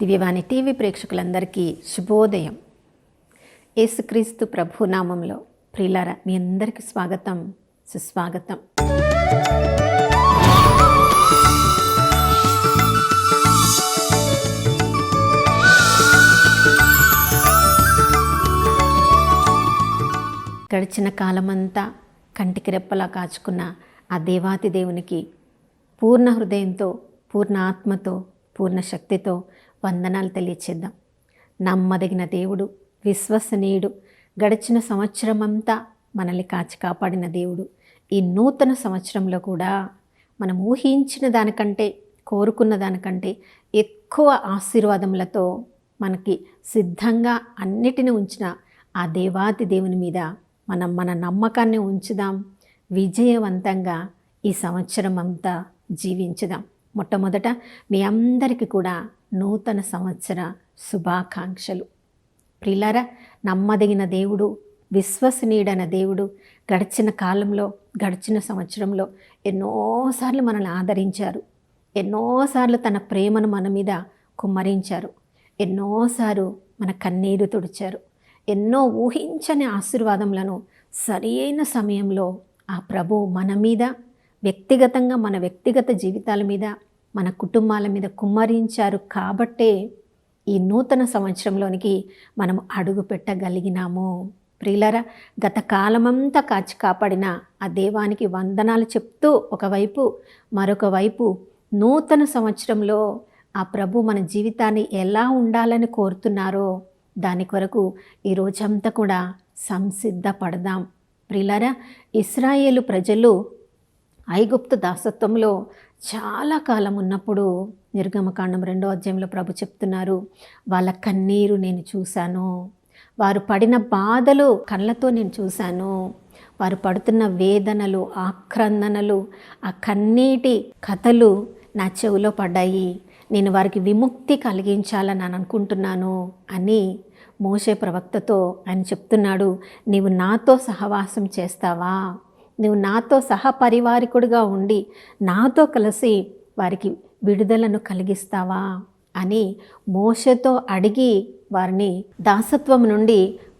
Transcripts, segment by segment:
దివ్యవాణి TV ప్రేక్షకులందరికీ శుభోదయం. యేసుక్రీస్తు ప్రభు నామంలో ప్రియులారా, మీ అందరికీ స్వాగతం, సుస్వాగతం. గడిచిన కాలమంతా కంటికి రెప్పలా కాచుకున్న ఆ దేవాతి దేవునికి పూర్ణ హృదయంతో, పూర్ణ ఆత్మతో, పూర్ణ శక్తితో వందనాలు తెలియచేద్దాం. నమ్మదగిన దేవుడు, విశ్వసనీయుడు, గడిచిన సంవత్సరం అంతా మనల్ని కాచి కాపాడిన దేవుడు ఈ నూతన సంవత్సరంలో కూడా మనం ఊహించిన దానికంటే, కోరుకున్న దానికంటే ఎక్కువ ఆశీర్వాదములతో మనకి సిద్ధంగా అన్నిటిని ఉంచిన ఆ దేవాతి దేవుని మీద మన నమ్మకాన్ని ఉంచుదాం. విజయవంతంగా ఈ సంవత్సరం అంతా జీవించుదాం. మొట్టమొదట మీ అందరికీ కూడా నూతన సంవత్సర శుభాకాంక్షలు. ప్రియులారా, నమ్మదగిన దేవుడు, విశ్వసనీయుడైన దేవుడు గడిచిన కాలంలో, గడిచిన సంవత్సరంలో ఎన్నోసార్లు మనల్ని ఆదరించారు. ఎన్నోసార్లు తన ప్రేమను మన మీద కుమ్మరించారు. ఎన్నోసార్లు మన కన్నీరు తుడిచారు. ఎన్నో ఊహించని ఆశీర్వాదములను సరి అయిన సమయంలో ఆ ప్రభు మన మీద, వ్యక్తిగతంగా మన వ్యక్తిగత జీవితాల మీద, మన కుటుంబాల మీద కుమ్మరించారు. కాబట్టే ఈ నూతన సంవత్సరంలోనికి మనం అడుగు పెట్టగలిగినాము. ప్రియులారా, గత కాలమంతా కాచి కాపాడిన ఆ దేవానికి వందనాలు చెప్తూ ఒకవైపు, మరొక వైపు నూతన సంవత్సరంలో ఆ ప్రభు మన జీవితాన్ని ఎలా ఉండాలని కోరుతున్నారో దాని కొరకు ఈ రోజంతా కూడా సంసిద్ధపడదాం. ప్రియులారా, ఇశ్రాయేలు ప్రజలు ఐగుప్తు దాసత్వంలో చాలా కాలం ఉన్నప్పుడు నిర్గమకాండం 2వ అధ్యాయంలో ప్రభు చెప్తున్నారు, వాళ్ళ కన్నీరు నేను చూశాను, వారు పడిన బాధలు కళ్ళతో నేను చూశాను, వారు పడుతున్న వేదనలు, ఆక్రందనలు, ఆ కన్నీటి కథలు నా చెవిలో పడ్డాయి. నేను వారికి విముక్తి కలిగించాలని అనుకుంటున్నాను అని మోషే ప్రవక్తతో ఆయన చెప్తున్నాడు. నీవు నాతో సహవాసం చేస్తావా? నువ్వు నాతో సహపరివారికుడిగా ఉండి నాతో కలిసి వారికి విడుదలను కలిగిస్తావా అని మోషేతో అడిగి వారిని దాసత్వం నుండి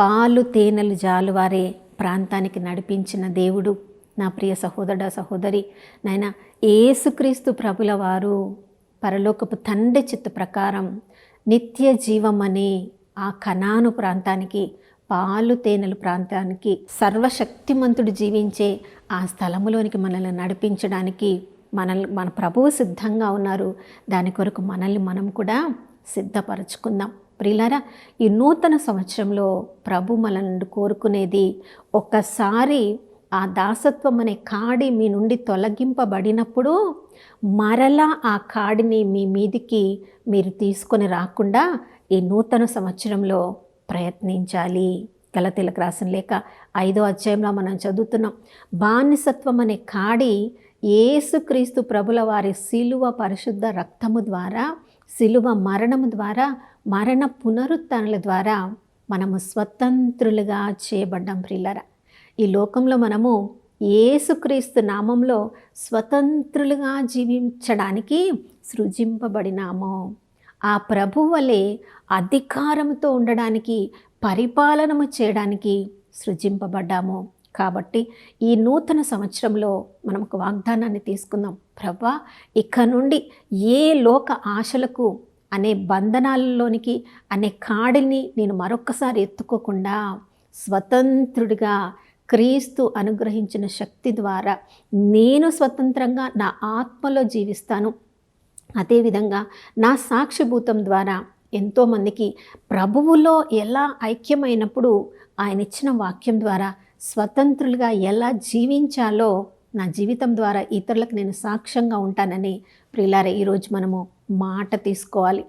పాలు తేనెలు జాలువారే ప్రాంతానికి నడిపించిన దేవుడు. నా ప్రియ సహోదరుడా, సహోదరి, నాయన యేసుక్రీస్తు ప్రభుల వారు పరలోకపు తండ్రి చిత్త ప్రకారం నిత్య జీవం అనే ఆ కనాను ప్రాంతానికి, పాలు తేనెలు ప్రాంతానికి, సర్వశక్తిమంతుడు జీవించే ఆ స్థలములోనికి మనల్ని నడిపించడానికి మన ప్రభువు సిద్ధంగా ఉన్నారు. దాని కొరకు మనల్ని మనం కూడా సిద్ధపరచుకుందాం. ప్రియులారా, ఈ నూతన సంవత్సరంలో ప్రభు మనల్ని కోరుకునేది, ఒక్కసారి ఆ దాసత్వం అనే కాడి మీ నుండి తొలగింపబడినప్పుడు మరలా ఆ కాడిని మీ మీదికి మీరు తీసుకొని రాకుండా ఈ నూతన సంవత్సరంలో ప్రయత్నించాలి. గలతీలకు రాసిన లేఖ 5వ అధ్యాయంలో మనం చదువుతున్నాం, బానిసత్వం అనే కాడి యేసుక్రీస్తు ప్రభుల వారి శిలువ పరిశుద్ధ రక్తము ద్వారా, శిలువ మరణము ద్వారా, మరణ పునరుత్థానాల ద్వారా మనము స్వతంత్రులుగా చేయబడ్డాం. ప్రియులారా, ఈ లోకంలో మనము యేసుక్రీస్తు నామంలో స్వతంత్రులుగా జీవించడానికి సృజింపబడినాము. ఆ ప్రభు వలె అధికారంతో ఉండడానికి, పరిపాలనము చేయడానికి సృజింపబడ్డాము. కాబట్టి ఈ నూతన సంవత్సరంలో మనం ఒక వాగ్దానాన్ని తీసుకుందాం. ప్రభా, ఇక నుండి ఏ లోక ఆశలకు అనే బంధనాలలోనికి, అనే కాడిని నేను మరొక్కసారి ఎత్తుకోకుండా స్వతంత్రుడిగా క్రీస్తు అనుగ్రహించిన శక్తి ద్వారా నేను స్వతంత్రంగా నా ఆత్మలో జీవిస్తాను. అదేవిధంగా నా సాక్షిభూతం ద్వారా ఎంతోమందికి ప్రభువులో ఎలా ఐక్యమైనప్పుడు ఆయన ఇచ్చిన వాక్యం ద్వారా స్వతంత్రులుగా ఎలా జీవించాలో నా జీవితం ద్వారా ఇతరులకు నేను సాక్ష్యంగా ఉంటానని ప్రియులారా, ఈరోజు మనము మాట తీసుకోవాలి.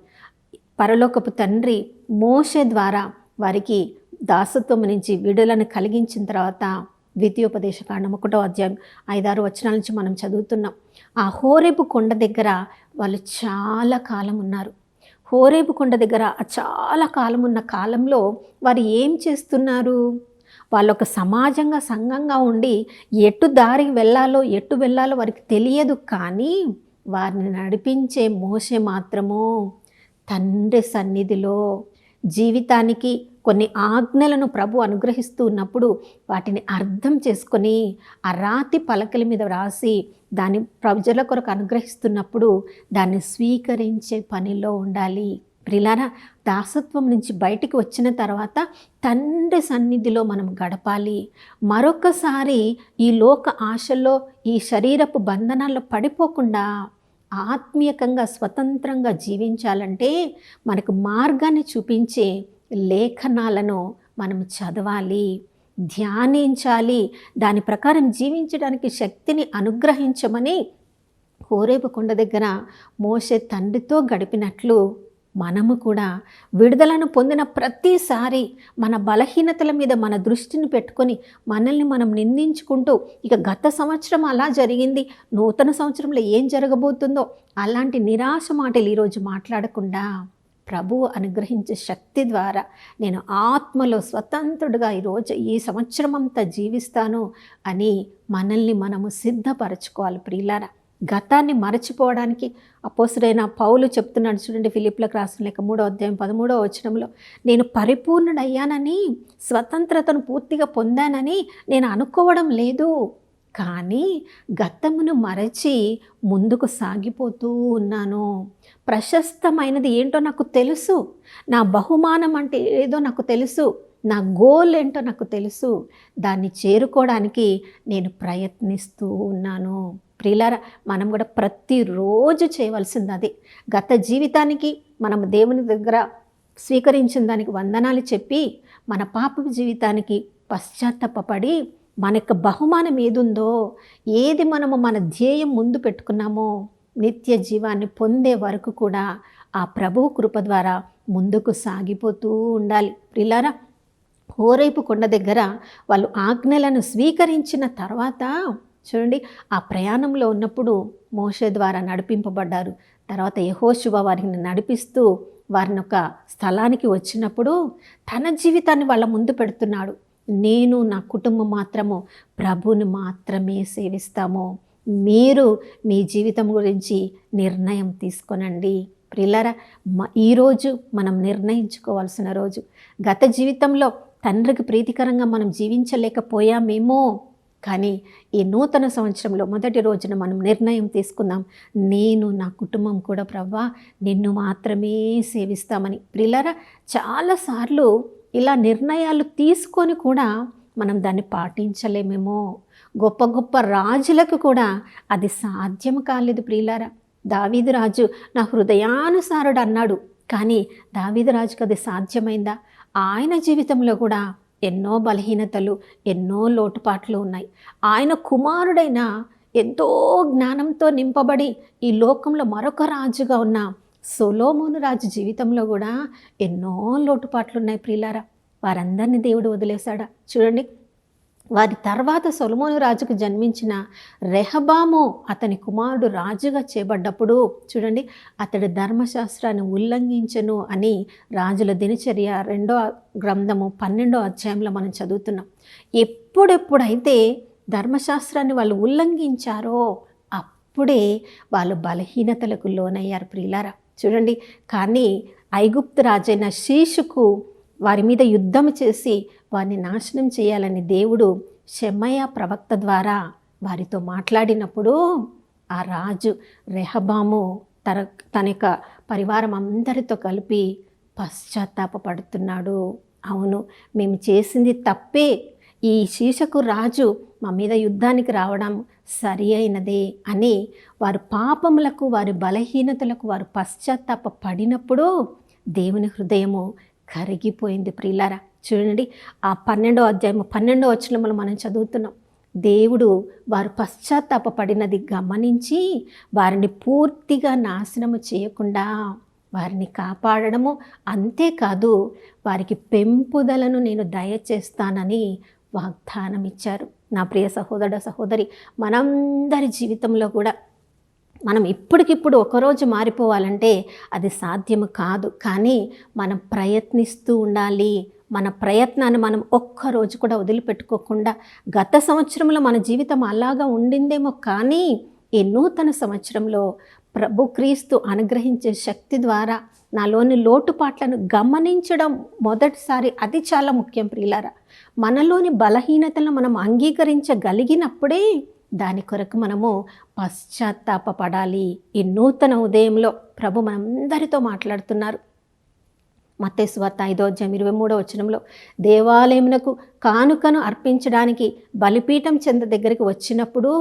పరలోకపు తండ్రి మోషే ద్వారా వారికి దాసత్వం నుంచి విడుదలను కలిగించిన తర్వాత ద్వితీయోపదేశకాండం 1వ అధ్యాయం 5-6 వచనాల నుంచి మనం చదువుతున్నాం. ఆ హోరేబు కొండ దగ్గర వాళ్ళు చాలా కాలం ఉన్నారు. హోరేబు కొండ దగ్గర చాలా కాలం ఉన్న కాలంలో వారు ఏం చేస్తున్నారు? వాళ్ళు ఒక సమాజంగా, సంఘంగా ఉండి ఎటు దారికి వెళ్ళాలో వారికి తెలియదు. కానీ వారిని నడిపించే మోషే మాత్రము తండ్రి సన్నిధిలో జీవితానికి కొన్ని ఆజ్ఞలను ప్రభు అనుగ్రహిస్తూ ఉన్నప్పుడు వాటిని అర్థం చేసుకొని ఆ రాతి పలకల మీద రాసి దాన్ని ప్రజల కొరకు అనుగ్రహిస్తున్నప్పుడు దాన్ని స్వీకరించే పనిలో ఉండాలి. ప్రిలారా, దాసత్వం నుంచి బయటికి వచ్చిన తర్వాత తండ్రి సన్నిధిలో మనం గడపాలి. మరొకసారి ఈ లోక ఆశల్లో, ఈ శరీరపు బంధనాల్లో పడిపోకుండా ఆత్మీయంగా స్వతంత్రంగా జీవించాలంటే మనకు మార్గాన్ని చూపించే లేఖనాలను మనం చదవాలి, ధ్యానించాలి. దాని ప్రకారం జీవించడానికి శక్తిని అనుగ్రహించమని హోరేబు కొండ దగ్గర మోషే తండ్రితో గడిపినట్లు మనము కూడా విడుదలను పొందిన ప్రతిసారి మన బలహీనతల మీద మన దృష్టిని పెట్టుకొని మనల్ని మనం నిందించుకుంటూ ఇక గత సంవత్సరం అలా జరిగింది, నూతన సంవత్సరంలో ఏం జరగబోతుందో అలాంటి నిరాశ మాటలు ఈరోజు మాట్లాడకుండా ప్రభువు అనుగ్రహించే శక్తి ద్వారా నేను ఆత్మలో స్వతంత్రుడిగా ఈరోజు ఈ సంవత్సరం అంతా జీవిస్తాను అని మనల్ని మనము సిద్ధపరచుకోవాలి. ప్రియులారా, గతాన్ని మరచిపోవడానికి అపోస్తుడైన పౌలు చెప్తున్నాడు చూడండి, ఫిలిప్పీలకు రాసిన లేఖ 3వ అధ్యాయం 13వ వచనంలో, నేను పరిపూర్ణుడయ్యానని, స్వతంత్రతను పూర్తిగా పొందానని నేను అనుకోవడం లేదు, కానీ గతమును మరచి ముందుకు సాగిపోతూ ఉన్నాను. ప్రశస్తమైనది ఏంటో నాకు తెలుసు, నా బహుమానం అంటే ఏదో నాకు తెలుసు, నా గోల్ ఏంటో నాకు తెలుసు, దాన్ని చేరుకోవడానికి నేను ప్రయత్నిస్తూ ఉన్నాను. ప్రియులారా, మనం కూడా ప్రతిరోజు చేయవలసింది అదే. గత జీవితానికి మనం దేవుని దగ్గర స్వీకరించిన దానికి వందనాలు చెప్పి మన పాపపు జీవితానికి పశ్చాత్తాపపడి మన యొక్క బహుమానం ఏదుందో, ఏది మనము మన ధ్యేయం ముందు పెట్టుకున్నామో నిత్య జీవాన్ని పొందే వరకు కూడా ఆ ప్రభువు కృప ద్వారా ముందుకు సాగిపోతూ ఉండాలి. ప్రియులారా, హోరేబు కొండ దగ్గర వాళ్ళు ఆజ్ఞలను స్వీకరించిన తర్వాత చూడండి, ఆ ప్రయాణంలో ఉన్నప్పుడు మోషే ద్వారా నడిపింపబడ్డారు. తర్వాత యెహోషువ వారిని నడిపిస్తూ వారిని ఒక స్థలానికి వచ్చినప్పుడు తన జీవితాన్ని వాళ్ళ ముందు పెడుతున్నాడు. నేను నా కుటుంబం మాత్రము ప్రభువుని మాత్రమే సేవిస్తాము, మీరు మీ జీవితం గురించి నిర్ణయం తీసుకోనండి. ప్రియులారా, ఈరోజు మనం నిర్ణయించుకోవాల్సిన రోజు. గత జీవితంలో తండ్రికి ప్రీతికరంగా మనం జీవించలేకపోయామేమో, కానీ ఈ నూతన సంవత్సరంలో మొదటి రోజున మనం నిర్ణయం తీసుకుందాం, నేను నా కుటుంబం కూడా ప్రభువా నిన్ను మాత్రమే సేవిస్తామని. ప్రియులారా, చాలాసార్లు ఇలా నిర్ణయాలు తీసుకొని కూడా మనం దాన్ని పాటించలేమేమో. గొప్ప గొప్ప రాజులకు కూడా అది సాధ్యం కాలేదు. ప్రియులారా, దావీదు రాజు నా హృదయానుసారుడు అన్నాడు, కానీ దావీదు రాజుకు అది సాధ్యమైందా? ఆయన జీవితంలో కూడా ఎన్నో బలహీనతలు, ఎన్నో లోటుపాట్లు ఉన్నాయి. ఆయన కుమారుడైన ఎంతో జ్ఞానంతో నింపబడి ఈ లోకంలో మరొక రాజుగా ఉన్న సొలొమోను రాజు జీవితంలో కూడా ఎన్నో లోటుపాట్లు ఉన్నాయి. ప్రియులారా, వారందరినీ దేవుడు వదిలేశాడా? చూడండి, వారి తర్వాత సొలొమోను రాజుకు జన్మించిన రెహబాము అతని కుమారుడు రాజుగా చేయబడ్డప్పుడు చూడండి, అతడు ధర్మశాస్త్రాన్ని ఉల్లంఘించెను అని రాజుల దినచర్య 2వ గ్రంథము 12వ అధ్యాయంలో మనం చదువుతున్నాం. ఎప్పుడెప్పుడైతే ధర్మశాస్త్రాన్ని వాళ్ళు ఉల్లంఘించారో అప్పుడే వాళ్ళు బలహీనతలకు లోనయ్యారు. ప్రియులారా, చూడండి, కానీ ఐగుప్తు రాజైన శీషుకు వారి మీద యుద్ధం చేసి వారిని నాశనం చేయాలని దేవుడు షెమయా ప్రవక్త ద్వారా వారితో మాట్లాడినప్పుడు ఆ రాజు రెహబాము తన యొక్క పరివారం అందరితో కలిపి పశ్చాత్తాపపడుతున్నాడు. అవును, మేము చేసింది తప్పే, ఈ శీషకు రాజు మా మీద యుద్ధానికి రావడం సరి అయినదే అని వారి పాపములకు, వారి బలహీనతలకు వారు పశ్చాత్తాపపడినప్పుడు దేవుని హృదయము కరిగిపోయింది. ప్రియులారా, చూడండి, ఆ 12వ అధ్యాయం 12వ వచనంలో మనం చదువుతున్నాం, దేవుడు వారు పశ్చాత్తాపపడినది గమనించి వారిని పూర్తిగా నాశనము చేయకుండా వారిని కాపాడడము, అంతేకాదు వారికి పెంపుదలను నేను దయచేస్తానని వాగ్దానం ఇచ్చారు. నా ప్రియ సహోదర సహోదరి, మనందరి జీవితంలో కూడా మనం ఇప్పటికిప్పుడు ఒకరోజు మారిపోవాలంటే అది సాధ్యము కాదు, కానీ మనం ప్రయత్నిస్తూ ఉండాలి. మన ప్రయత్నాన్ని మనం ఒక్కరోజు కూడా వదిలిపెట్టుకోకుండా, గత సంవత్సరంలో మన జీవితం అలాగా ఉండిందేమో, కానీ ఈ నూతన సంవత్సరంలో ప్రభు క్రీస్తు అనుగ్రహించే శక్తి ద్వారా నాలోని లోటుపాట్లను గమనించడం మొదటిసారి అది చాలా ముఖ్యం ప్రియులారా. మనలోని బలహీనతలను మనం అంగీకరించగలిగినప్పుడే దాని కొరకు మనము పశ్చాత్తాపపడాలి. ఈ నూతన ఉదయంలో ప్రభు మనందరితో మాట్లాడుతున్నారు. మత్తయి సువార్త 5:23 దేవాలయమునకు కానుకను అర్పించడానికి బలిపీఠం చెంద దగ్గరికి వచ్చినప్పుడు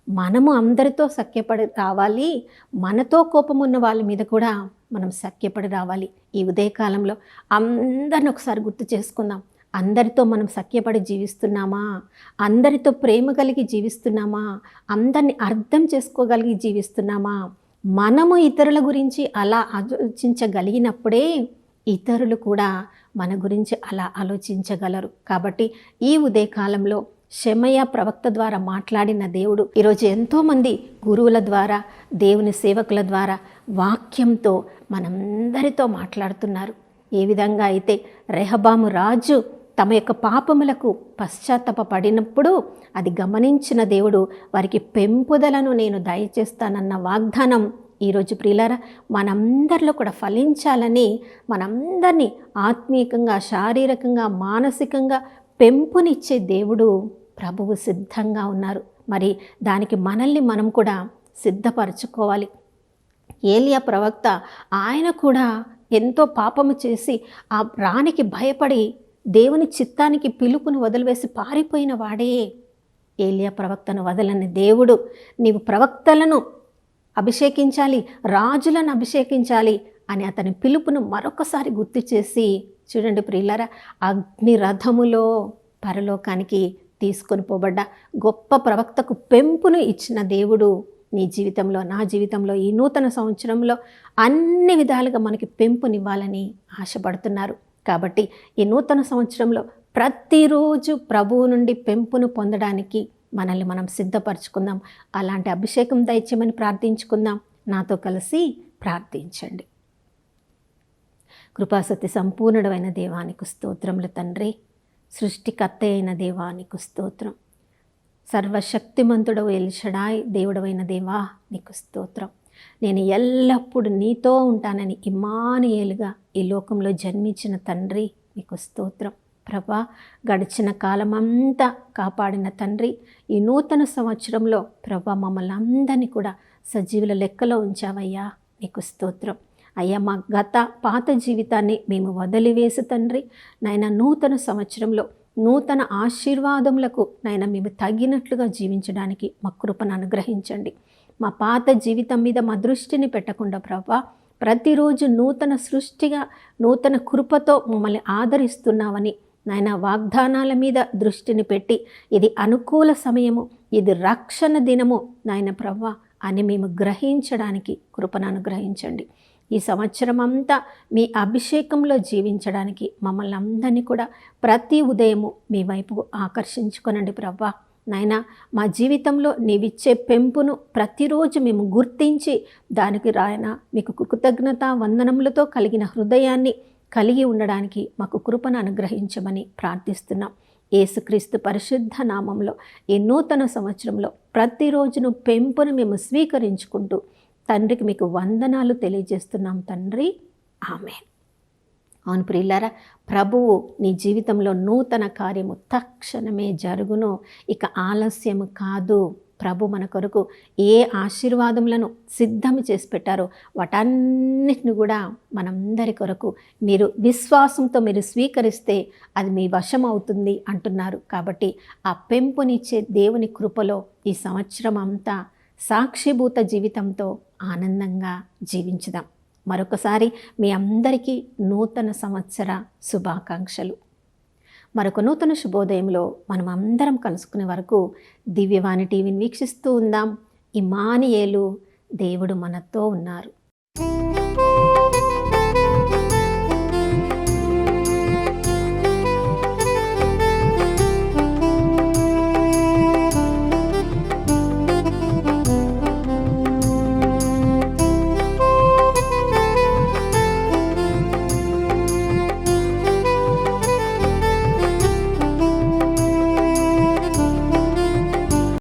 మనము అందరితో సఖ్యపడి రావాలి. మనతో కోపం ఉన్న వాళ్ళ మీద కూడా మనం సఖ్యపడి రావాలి. ఈ ఉదయకాలంలో అందరిని ఒకసారి గుర్తు చేసుకుందాం. అందరితో మనం సఖ్యపడి జీవిస్తున్నామా? అందరితో ప్రేమ కలిగి జీవిస్తున్నామా? అందరిని అర్థం చేసుకోగలిగి జీవిస్తున్నామా? మనము ఇతరుల గురించి అలా ఆలోచించగలిగినప్పుడే ఇతరులు కూడా మన గురించి అలా ఆలోచించగలరు. కాబట్టి ఈ ఉదయకాలంలో షెమయా ప్రవక్త ద్వారా మాట్లాడిన దేవుడు ఈరోజు ఎంతోమంది గురువుల ద్వారా, దేవుని సేవకుల ద్వారా వాక్యంతో మనందరితో మాట్లాడుతున్నారు. ఏ విధంగా అయితే రెహబాము రాజు తమ యొక్క పాపములకు పశ్చాత్తాపడినప్పుడు అది గమనించిన దేవుడు వారికి పెంపుదలను నేను దయచేస్తానన్న వాగ్దానం ఈరోజు ప్రియులారా మనందరిలో కూడా ఫలించాలని, మనందరినీ ఆత్మీయంగా, శారీరకంగా, మానసికంగా పెంపునిచ్చే దేవుడు ప్రభువు సిద్ధంగా ఉన్నారు. మరి దానికి మనల్ని మనం కూడా సిద్ధపరచుకోవాలి. ఏలియా ప్రవక్త ఆయన కూడా ఎంతో పాపము చేసి ఆ రాణికి భయపడి దేవుని చిత్తానికి పిలుపును వదిలివేసి పారిపోయిన వాడే. ఏలియా ప్రవక్తను వదలని దేవుడు నీవు ప్రవక్తలను అభిషేకించాలి, రాజులను అభిషేకించాలి అని అతని పిలుపును మరొకసారి గుర్తు చేసి, చూడండి ప్రియులారా, అగ్ని రథములో పరలోకానికి తీసుకొని పోబడ్డ గొప్ప ప్రవక్తకు పెంపును ఇచ్చిన దేవుడు నీ జీవితంలో, నా జీవితంలో ఈ నూతన సంవత్సరంలో అన్ని విధాలుగా మనకి పెంపునివ్వాలని ఆశపడుతున్నారు. కాబట్టి ఈ నూతన సంవత్సరంలో ప్రతిరోజు ప్రభువు నుండి పెంపును పొందడానికి మనల్ని మనం సిద్ధపరచుకుందాం. అలాంటి అభిషేకం దయచేయమని ప్రార్థించుకుందాం. నాతో కలిసి ప్రార్థించండి. కృపాసక్తి సంపూర్ణుడైన దేవానికి స్తోత్రములు తండ్రి. సృష్టికర్త అయిన దేవానికి స్తోత్రం. సర్వశక్తిమంతుడవు ఎల్ షడాయ్ దేవుడవైన దేవా నీకు స్తోత్రం. నేను ఎల్లప్పుడూ నీతో ఉంటానని ఇమ్మానుయేలుగా ఈ లోకంలో జన్మించిన తండ్రి నీకు స్తోత్రం. ప్రభా, గడిచిన కాలమంతా కాపాడిన తండ్రి, ఈ నూతన సంవత్సరంలో ప్రభా మమ్మల్ని అందరినీ కూడా సజీవుల లెక్కలో ఉంచావయ్యా, నీకు స్తోత్రం. అయ్యా, మా పాత జీవితాన్ని మేము వదిలివేసి తండ్రి నాయన నూతన సంవత్సరంలో నూతన ఆశీర్వాదములకు నాయన మేము తగినట్లుగా జీవించడానికి మా కృపను అనుగ్రహించండి. మా పాత జీవితం మీద మా దృష్టిని పెట్టకుండా ప్రభా, ప్రతిరోజు నూతన సృష్టిగా నూతన కృపతో మమ్మల్ని ఆదరిస్తున్నావని నాయన వాగ్దానాల మీద దృష్టిని పెట్టి ఇది అనుకూల సమయము, ఇది రక్షణ దినము నాయన ప్రభా అని మేము గ్రహించడానికి కృపను అనుగ్రహించండి. ఈ సంవత్సరం అంతా మీ అభిషేకంలో జీవించడానికి మమ్మల్ని అందరినీ కూడా ప్రతి ఉదయము మీ వైపు ఆకర్షించుకొనండి ప్రభా. నాయనా, మా జీవితంలో నీవిచ్చే పెంపును ప్రతిరోజు మేము గుర్తించి దానికి రాయన మీకు కృతజ్ఞత వందనములతో కలిగిన హృదయాన్ని కలిగి ఉండడానికి మాకు కృపను అనుగ్రహించమని ప్రార్థిస్తున్నాం. యేసుక్రీస్తు పరిశుద్ధ నామంలో ఈ నూతన సంవత్సరంలో ప్రతిరోజును పెంపును మేము స్వీకరించుకుంటూ తండ్రికి మీకు వందనాలు తెలియజేస్తున్నాం తండ్రి. ఆమేన్. అవును ప్రియులారా, ప్రభువు నీ జీవితంలో నూతన కార్యము తక్షణమే జరుగును, ఇక ఆలస్యము కాదు. ప్రభు మన కొరకు ఏ ఆశీర్వాదములను సిద్ధం చేసి పెట్టారో వాటన్నిటిని కూడా మనందరి కొరకు మీరు విశ్వాసంతో మీరు స్వీకరిస్తే అది మీ వశం అవుతుంది అంటున్నారు. కాబట్టి ఆ పెంపునిచ్చే దేవుని కృపలో ఈ సంవత్సరం అంతా సాక్షిభూత జీవితంతో ఆనందంగా జీవించుదాం. మరొకసారి మీ అందరికీ నూతన సంవత్సర శుభాకాంక్షలు. మరొక నూతన శుభోదయంలో మనం అందరం కలుసుకునే వరకు దివ్యవాణి టీవీని వీక్షిస్తూ ఉందాం. ఇమ్మానుయేలు, దేవుడు మనతో ఉన్నారు.